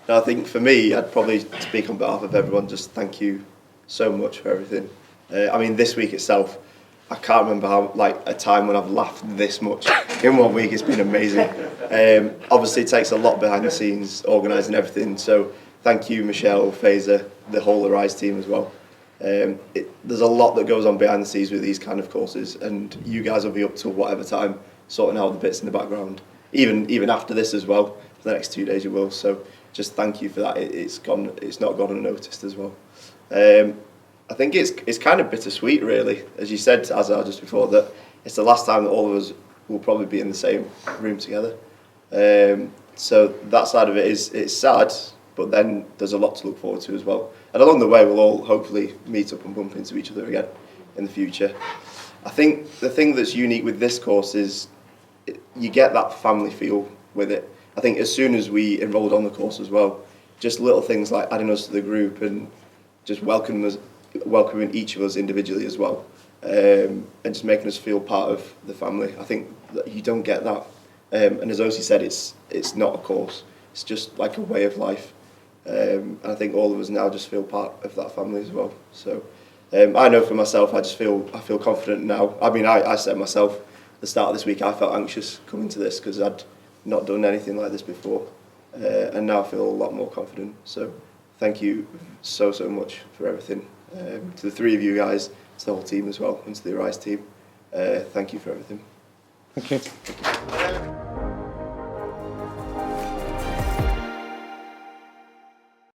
No, I think for me, I'd probably speak on behalf of everyone, just thank you so much for everything. I mean, this week itself, I can't remember how, like, a time when I've laughed this much in 1 week. It's been amazing. Obviously, it takes a lot behind the scenes, organising everything. So, thank you, Michelle, Fazer, the whole Arise team as well. There's a lot that goes on behind the scenes with these kind of courses, and you guys will be up till whatever time sorting out the bits in the background. Even after this as well, for the next 2 days you will. So, just thank you for that. It's not gone unnoticed as well. I think it's kind of bittersweet, really, as you said, Azhar, just before, that it's the last time that all of us will probably be in the same room together. So that side of it it's sad, but then there's a lot to look forward to as well. And along the way, we'll all hopefully meet up and bump into each other again in the future. I think the thing that's unique with this course is you get that family feel with it. I think as soon as we enrolled on the course as well, just little things like adding us to the group and just welcoming each of us individually as well, and just making us feel part of the family. I think that you don't get that, and as Osi said, it's not a course, it's just like a way of life, and I think all of us now just feel part of that family as well. So I know for myself, I feel confident now. I mean, I said myself at the start of this week, I felt anxious coming to this because I'd not done anything like this before, and now I feel a lot more confident. So thank you so much for everything. To the three of you guys, to the whole team as well, and to the Arise team, thank you for everything. Thank you.